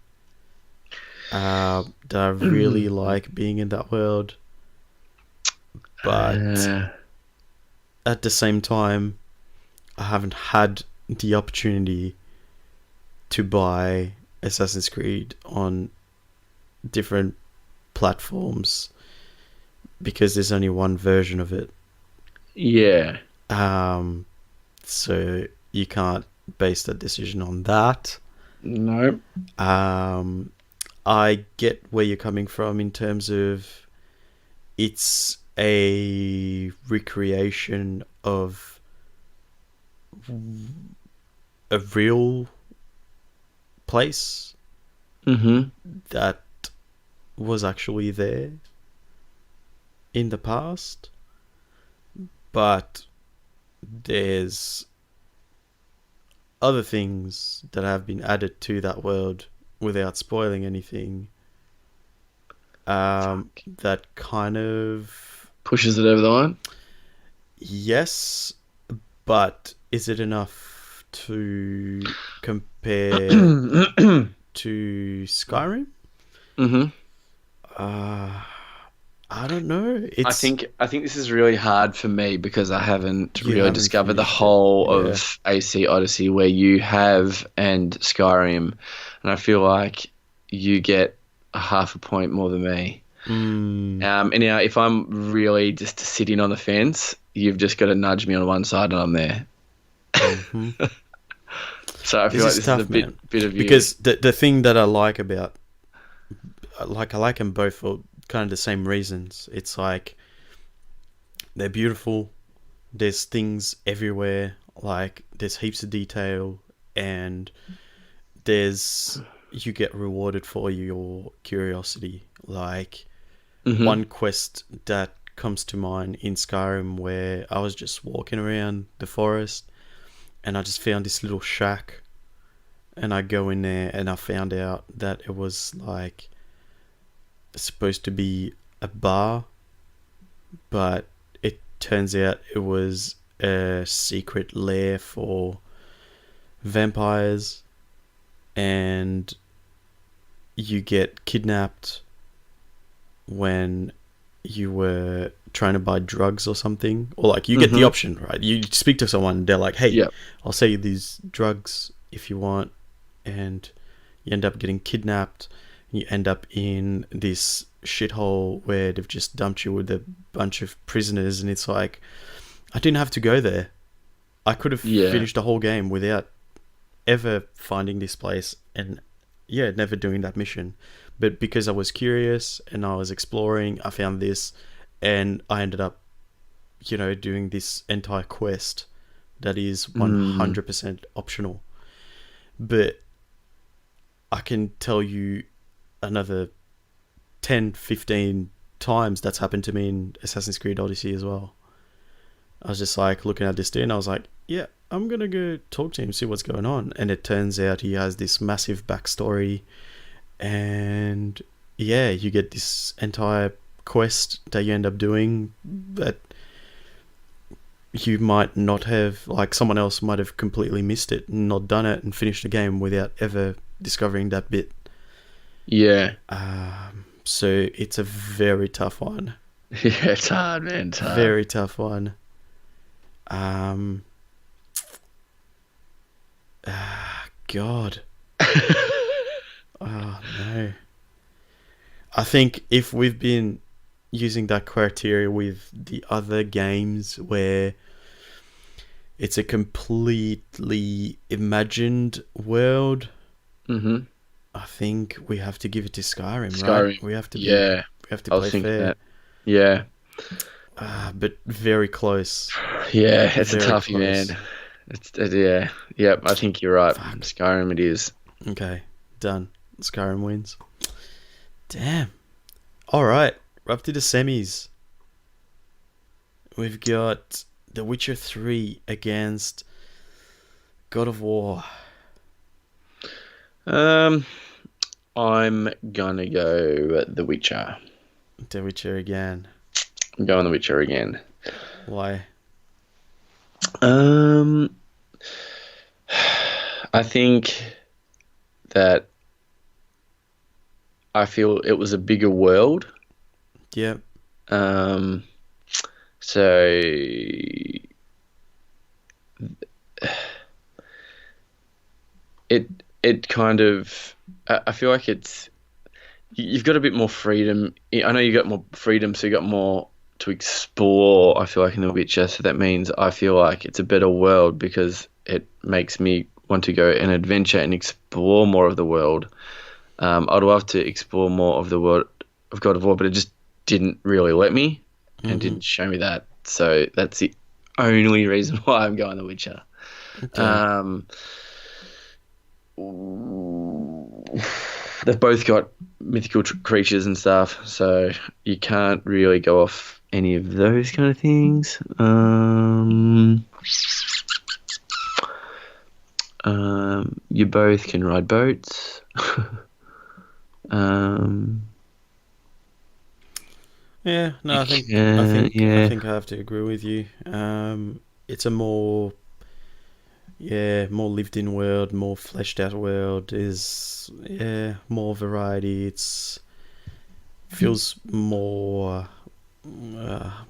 That I really like being in that world, but at the same time, I haven't had the opportunity to buy Assassin's Creed on different platforms because there's only one version of it. Yeah. So you can't base that decision on that. No. I get where you're coming from in terms of it's a recreation of a real place that was actually there in the past, but there's other things that have been added to that world without spoiling anything, that kind of pushes it over the line. Yes, but is it enough to compare to Skyrim? I don't know. I think this is really hard for me because I haven't You really haven't discovered the finished it. whole Yeah. of AC Odyssey where you have and Skyrim, and I feel like you get a half a point more than me. And now if I'm really just sitting on the fence, you've just got to nudge me on one side and I'm there. So I feel like this tough, is a man. bit of you. Because the thing that I like about, I like them both for kind of the same reasons. It's like they're beautiful. There's things everywhere. Like there's heaps of detail, and you get rewarded for your curiosity. Like one quest that comes to mind in Skyrim, where I was just walking around the forest and I just found this little shack, and I go in there and I found out that it was like supposed to be a bar, but it turns out it was a secret lair for vampires, and you get kidnapped when you were trying to buy drugs or something, or like you get the option, right? You speak to someone, they're like, hey, Yep. I'll sell you these drugs if you want, and you end up getting kidnapped. You end up in this shithole where they've just dumped you with a bunch of prisoners, and it's like, I didn't have to go there. I could have finished the whole game without ever finding this place and never doing that mission. But because I was curious and I was exploring, I found this, and I ended up, doing this entire quest that is 100% optional. But I can tell you another 10, 15 times that's happened to me in Assassin's Creed Odyssey as well. I was just like looking at this dude and I was like, yeah, I'm going to go talk to him, see what's going on. And it turns out he has this massive backstory, and you get this entire quest that you end up doing that you might not have, like someone else might have completely missed it and not done it and finished the game without ever discovering that bit. Yeah. So it's a very tough one. Yeah, it's hard, man. It's hard. Very tough one. God. Oh, no. I think if we've been using that criteria with the other games where it's a completely imagined world, I think we have to give it to Skyrim, right? We have to we have to play fair. That. Yeah. But very close. Yeah, it's Very a toughie, close. man. Yep, I think you're right. Fuck. Skyrim it is. Okay, done. Skyrim wins. Damn. All right, we're up to the semis. We've got The Witcher 3 against God of War. I'm gonna go The Witcher. The Witcher again. I'm going The Witcher again. Why? I think that I feel it was a bigger world. Yep. So it kind of, I feel like you've got a bit more freedom. I know you got more freedom, so you got more to explore, I feel like, in The Witcher. So that means I feel like it's a better world because it makes me want to go and adventure and explore more of the world. I'd love to explore more of the world of God of War, but it just didn't really let me and didn't show me that. So that's the only reason why I'm going The Witcher. Okay. They've both got mythical creatures and stuff, so you can't really go off any of those kind of things. You both can ride boats. Yeah, no, I think I have to agree with you. It's a more lived in world, more fleshed out world. Is more variety. It's feels more. I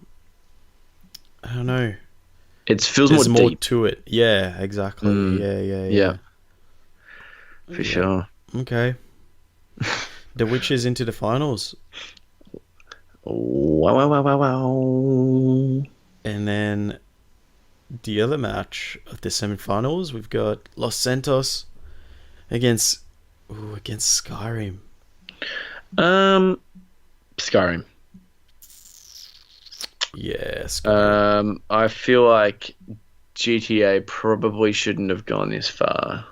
don't know. It feels There's more more deep to it. Yeah, exactly. Yeah. For sure. Okay. The Witcher's into the finals. Wow. And then the other match of the semi-finals, we've got Los Santos against Skyrim. Skyrim. Yeah, Skyrim. I feel like GTA probably shouldn't have gone this far.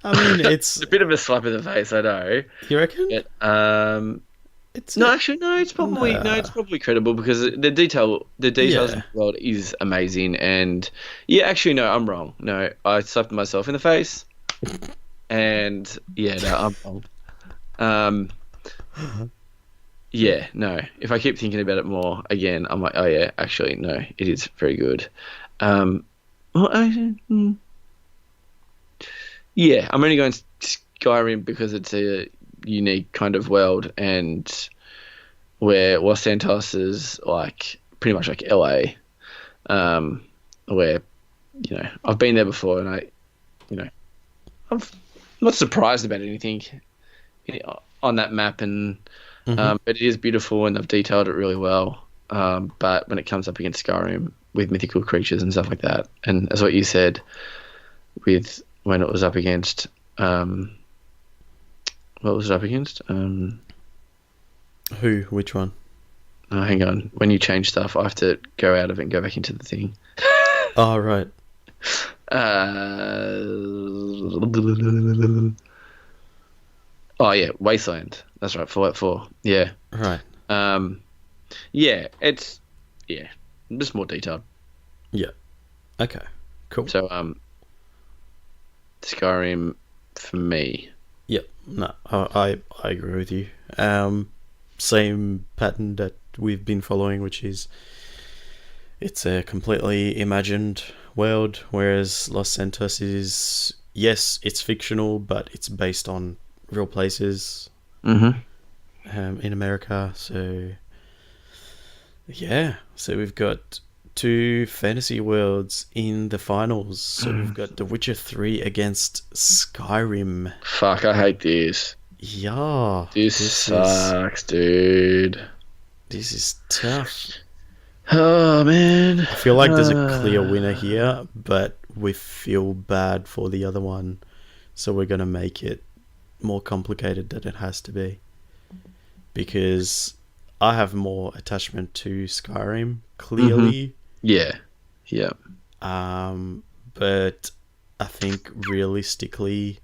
I mean, it's a bit of a slap in the face, I know. You reckon? But, It's No, actually, no. It's probably no. It's probably credible because the details Yeah. in the world is amazing. And yeah, actually, no, I'm wrong. No, I slapped myself in the face. And yeah, no, I'm wrong. Um, yeah, no. If I keep thinking about it more again, I'm like, oh yeah, actually, no, it is very good. Well, yeah, I'm only going Skyrim because it's a unique kind of world, and where Los Santos is like pretty much like LA, where I've been there before, and I'm not surprised about anything on that map, and but it is beautiful, and they've detailed it really well. But when it comes up against Skyrim with mythical creatures and stuff like that, and as what you said with when it was up against, what was it up against? Who? Which one? Oh, hang on. When you change stuff, I have to go out of it and go back into the thing. Oh, right. Oh yeah, Wasteland. That's right. Fallout 4. Yeah. Right. Yeah. It's just more detailed. Yeah. Okay. Cool. So Skyrim for me. Yep. No, I agree with you. Same pattern that we've been following, which is it's a completely imagined world, whereas Los Santos is, yes, it's fictional, but it's based on real places in America. So yeah, so we've got two fantasy worlds in the finals. So we've got The Witcher 3 against Skyrim. Fuck, I hate this. Yeah, This sucks, dude. This is tough. Oh man, I feel like there's a clear winner here, but we feel bad for the other one, so we're gonna make it more complicated than it has to be. Because I have more attachment to Skyrim, clearly. Yeah. But I think realistically,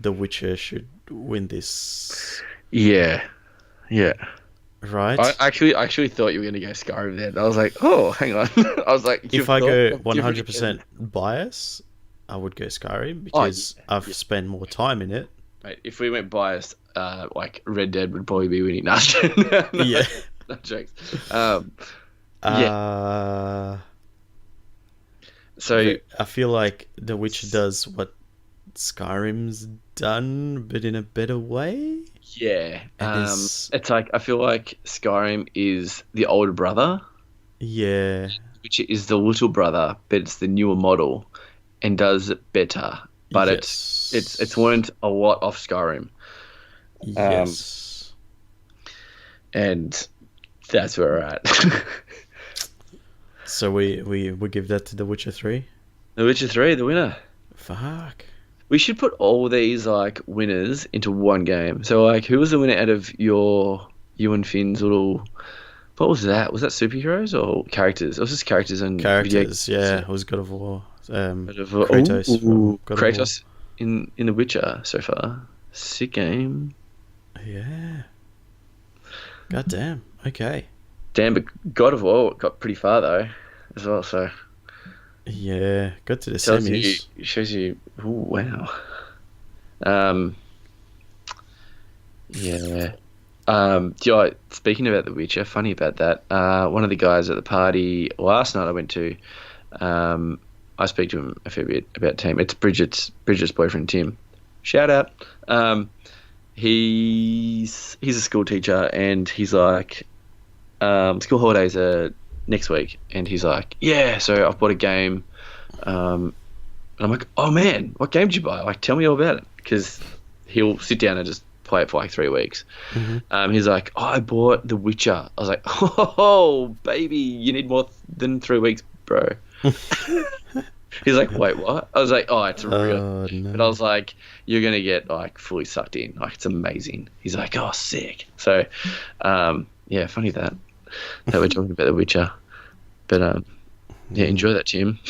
The Witcher should win this. Yeah. Right? I actually thought you were gonna go Skyrim then. I was like, oh, hang on. I was like, If I go 100% bias, I would go Skyrim because I've spent more time in it. Mate, if we went biased, like Red Dead would probably be winning. Yeah. No jokes. So I feel like The Witcher does what Skyrim's done, but in a better way. yeah, it's like I feel like Skyrim is the older brother, Yeah. which is the little brother, but it's the newer model and does it better. But Yes. it's learned a lot off Skyrim, Yes. and that's where we're at. So we give that to The Witcher 3? The Witcher 3, the winner. Fuck. We should put all these like winners into one game. So like, who was the winner out of you and Finn's little? What was that? Was that superheroes or characters? It was just characters and Characters, yeah. It was God of War. Kratos. Kratos in The Witcher so far. Sick game. Yeah. God damn. Okay. Damn, but God of War got pretty far though, as well. So Yeah. Got to the tells you, semis. shows you. Ooh, wow. Yeah. Speaking about The Witcher, funny about that. One of the guys at the party last night I went to, I speak to him a fair bit about team. It's Bridget's boyfriend Tim. Shout out. He's a school teacher, and he's like, school holidays are next week, and he's like, yeah. So I've bought a game, and I'm like, oh man, what game did you buy? Like, tell me all about it, because he'll sit down and just play it for like 3 weeks. He's like, oh, I bought The Witcher. I was like, oh baby, you need more than 3 weeks, bro. He's like, wait, what? I was like, oh, it's real. No. But I was like, you're gonna get like fully sucked in. Like, it's amazing. He's like, oh, sick. So, yeah, funny that we're talking about The Witcher. But yeah, enjoy that, Tim.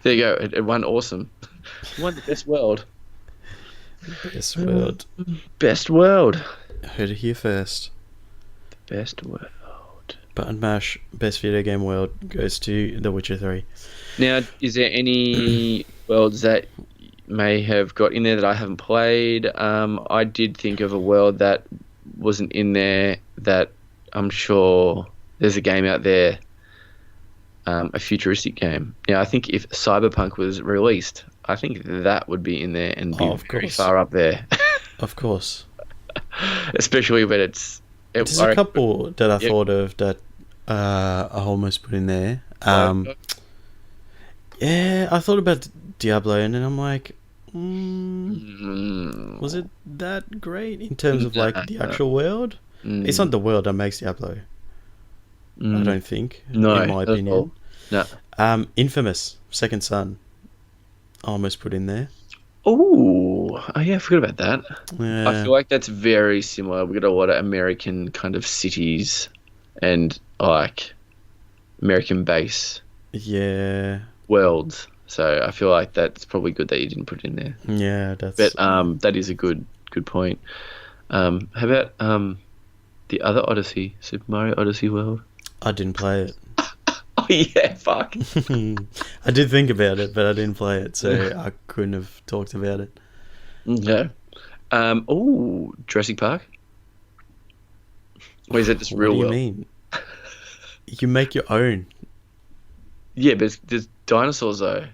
There you go. It won awesome. It won the best world. Best world. Best world. Heard it here first. Best world. Button Mash best video game world goes to The Witcher 3. Now, is there any worlds that may have got in there that I haven't played? I did think of a world that wasn't in there that I'm sure there's a game out there, a futuristic game. Now, I think if Cyberpunk was released, I think that would be in there and be very far up there. Of course. Especially when There's a couple that I thought of that I almost put in there. Yeah, I thought about Diablo, and then I'm like, was it that great in terms of like the actual world? It's not the world that makes Diablo. I don't think. No, in my opinion. No. Infamous Second Son. I almost put in there. Oh yeah, I forgot about that. Yeah. I feel like that's very similar. We've got a lot of American kind of cities and like American base worlds. So I feel like that's probably good that you didn't put it in there. Yeah, that's. But that is a good point. How about the other Odyssey, Super Mario Odyssey world? I didn't play it. Oh yeah, fuck. I did think about it, but I didn't play it, so I couldn't have talked about it. No. Oh, Jurassic Park. Or is it just real world? What do you mean? You make your own. Yeah, but there's dinosaurs though.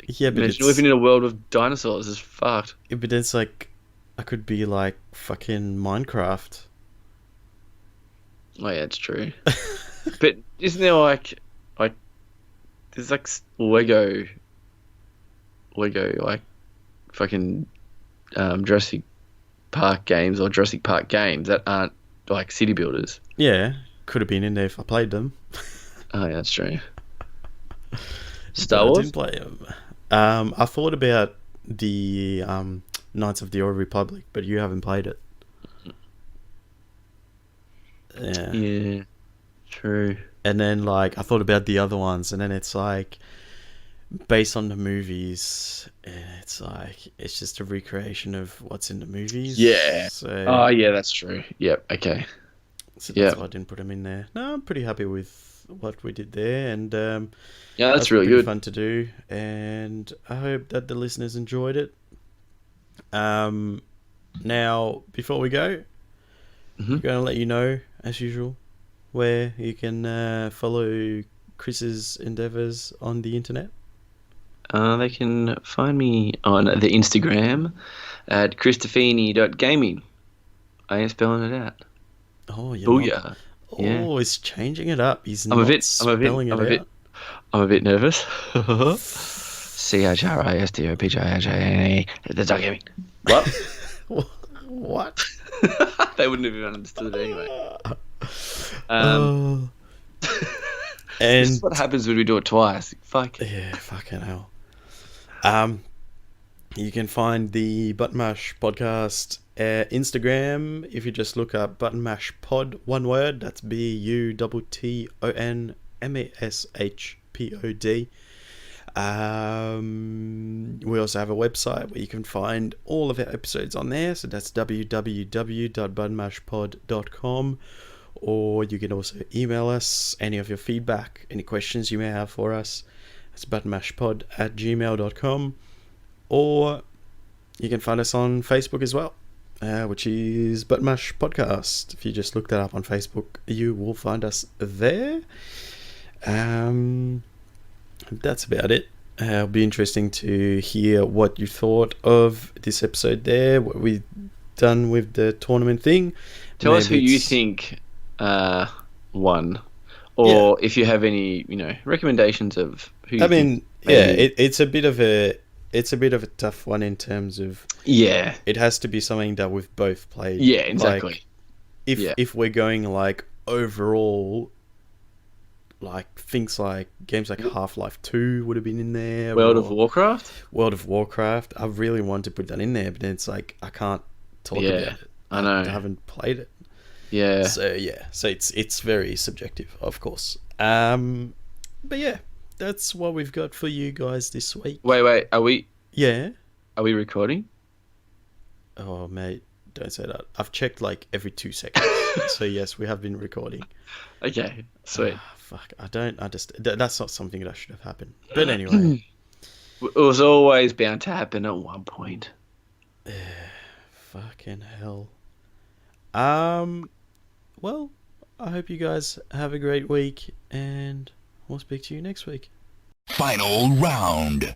Yeah, but imagine living in a world of dinosaurs is fucked. Yeah, but it's like I could be like fucking Minecraft. Oh yeah, it's true. But isn't there like there's like Lego like fucking Jurassic Park games or Jurassic Park games that aren't like city builders? Yeah, could have been in there if I played them. Oh yeah, that's true. Star Wars? I didn't play them. I thought about the Knights of the Old Republic, but you haven't played it. Yeah. Yeah. True. And then like I thought about the other ones, and then it's like based on the movies, and it's like it's just a recreation of what's in the movies. Yeah. So, oh yeah, that's true. Yep. Okay. So that's why I didn't put them in there. No, I'm pretty happy with what we did there, and yeah, that's really pretty good. fun to do, and I hope that the listeners enjoyed it. Now before we go, I'm going to let you know as usual where you can follow Chris's endeavors on the internet. They can find me on the Instagram at christofini.gaming. I am spelling it out. Oh, you're Booyah. not. Yeah. Oh, he's changing it up. He's I'm not a bit spelling it out. I'm a bit nervous. CHRISTOPJIJNE. That's not gaming. What? What? They wouldn't have even understood it anyway. And This is what happens when we do it twice. Fuck. Yeah, fucking hell. You can find the Button Mash podcast Instagram if you just look up Button Mash Pod, one word. That's BUTTONMASHPOD. We also have a website where you can find all of our episodes on there. So that's www.buttonmashpod.com. Or you can also email us any of your feedback, any questions you may have for us. It's buttonmashpod@gmail.com. Or you can find us on Facebook as well, which is Button Mash Podcast. If you just look that up on Facebook, you will find us there. That's about it. It'll be interesting to hear what you thought of this episode there, what we've done with the tournament thing. Tell us who you think won, or if you have any, recommendations of who. I mean, it's a bit of a tough one in terms of it has to be something that we've both played. Yeah, exactly. Like, if we're going like overall, like things like games like Half-Life 2 would have been in there. World of Warcraft. I really want to put that in there, but then it's like I can't talk about it. I know. I haven't played it. Yeah. So it's very subjective, of course. But yeah, that's what we've got for you guys this week. Wait, are we? Yeah. Are we recording? Oh mate, don't say that. I've checked like every 2 seconds. So yes, we have been recording. Okay, sweet. Fuck, I don't understand. That's not something that should have happened. But anyway. It was always bound to happen at one point. Fucking hell. Well, I hope you guys have a great week, and we'll speak to you next week. Final round.